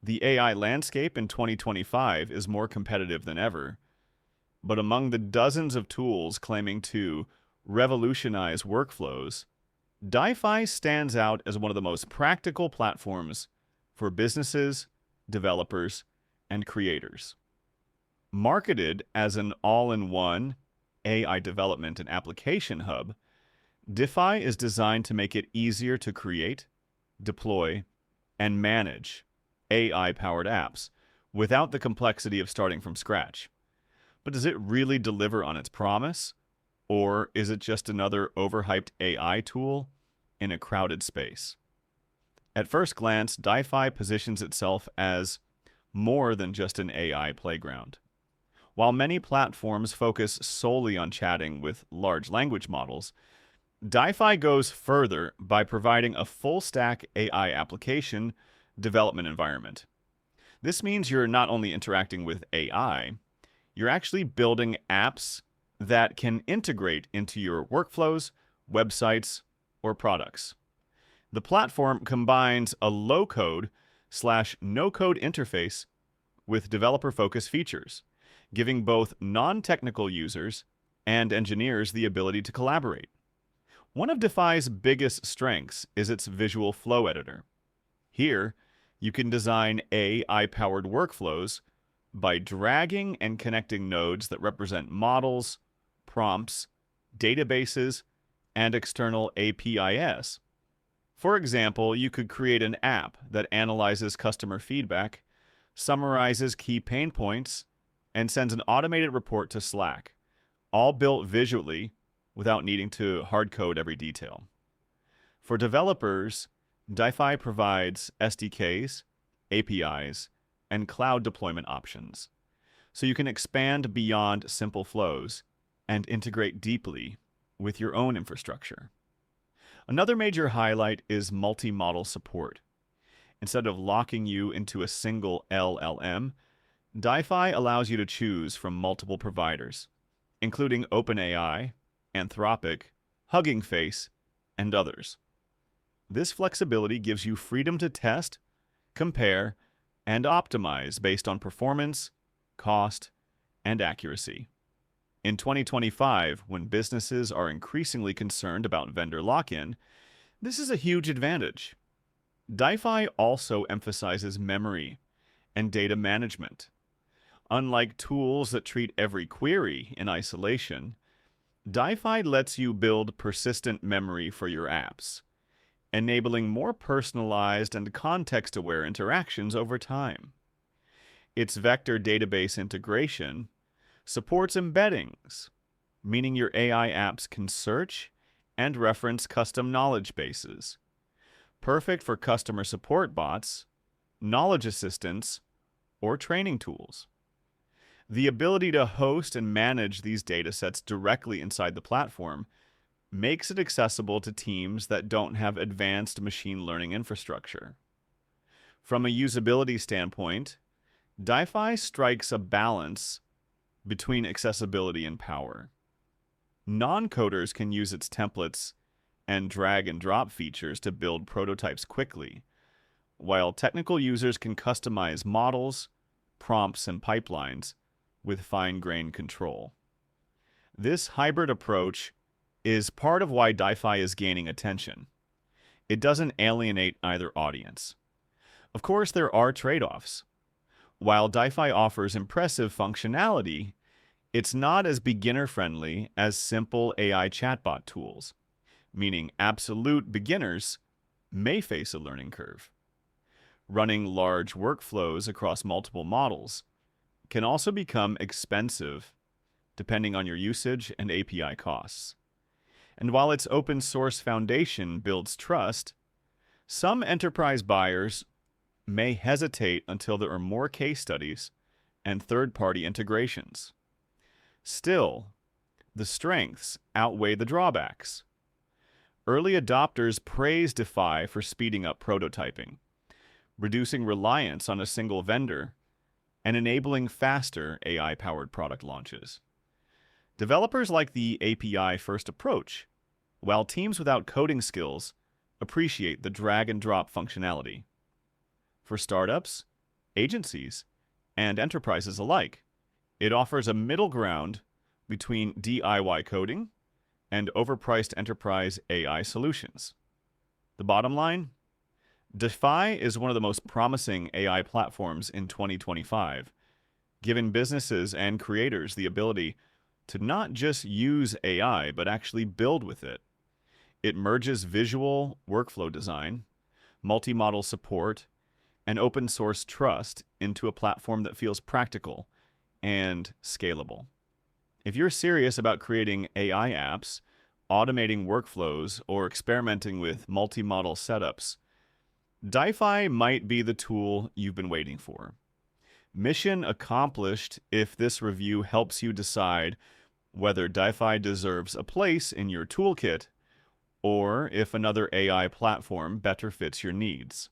The AI landscape in 2025 is more competitive than ever, but among the dozens of tools claiming to revolutionize workflows, Dify stands out as one of the most practical platforms for businesses, developers, and creators. Marketed as an all-in-one AI development and application hub, Dify is designed to make it easier to create, deploy, and manage AI-powered apps without the complexity of starting from scratch. But does it really deliver on its promise? Or is it just another overhyped AI tool in a crowded space? At first glance, Dify positions itself as more than just an AI playground. While many platforms focus solely on chatting with large language models, Dify goes further by providing a full-stack AI application development environment. This means you're not only interacting with AI, you're actually building apps that can integrate into your workflows, websites, or products. The platform combines a low-code / no-code interface with developer-focused features, giving both non-technical users and engineers the ability to collaborate. One of Dify's biggest strengths is its visual flow editor. Here, you can design AI-powered workflows by dragging and connecting nodes that represent models, prompts, databases, and external APIs. For example, you could create an app that analyzes customer feedback, summarizes key pain points, and sends an automated report to Slack, all built visually without needing to hard code every detail. For developers, Dify provides SDKs, APIs, and cloud deployment options, so you can expand beyond simple flows and integrate deeply with your own infrastructure. Another major highlight is multi-model support. Instead of locking you into a single LLM, Dify allows you to choose from multiple providers, including OpenAI, Anthropic, Hugging Face, and others. This flexibility gives you freedom to test, compare, and optimize based on performance, cost, and accuracy. In 2025, when businesses are increasingly concerned about vendor lock-in, this is a huge advantage. Dify also emphasizes memory and data management. Unlike tools that treat every query in isolation, Dify lets you build persistent memory for your apps, enabling more personalized and context-aware interactions over time. Its vector database integration supports embeddings, meaning your AI apps can search and reference custom knowledge bases, perfect for customer support bots, knowledge assistants, or training tools. The ability to host and manage these datasets directly inside the platform makes it accessible to teams that don't have advanced machine learning infrastructure. From a usability standpoint, Dify strikes a balance between accessibility and power. Non-coders can use its templates and drag and drop features to build prototypes quickly, while technical users can customize models, prompts, and pipelines with fine-grained control. This hybrid approach is part of why Dify is gaining attention. It doesn't alienate either audience. Of course, there are trade-offs. While Dify offers impressive functionality, it's not as beginner-friendly as simple AI chatbot tools, meaning absolute beginners may face a learning curve. Running large workflows across multiple models can also become expensive depending on your usage and API costs. And while its open source foundation builds trust, some enterprise buyers may hesitate until there are more case studies and third-party integrations. Still, the strengths outweigh the drawbacks. Early adopters praise Dify for speeding up prototyping, reducing reliance on a single vendor, and enabling faster AI-powered product launches. Developers like the API-first approach, while teams without coding skills appreciate the drag-and-drop functionality. For startups, agencies and enterprises alike. It offers a middle ground between DIY coding and overpriced enterprise AI solutions. The bottom line? Dify is one of the most promising AI platforms in 2025, giving businesses and creators the ability to not just use AI, but actually build with it. It merges visual workflow design, multi-model support, and open source trust into a platform that feels practical and scalable. If you're serious about creating AI apps, automating workflows, or experimenting with multi-model setups, Dify might be the tool you've been waiting for. Mission accomplished if this review helps you decide whether Dify deserves a place in your toolkit or if another AI platform better fits your needs.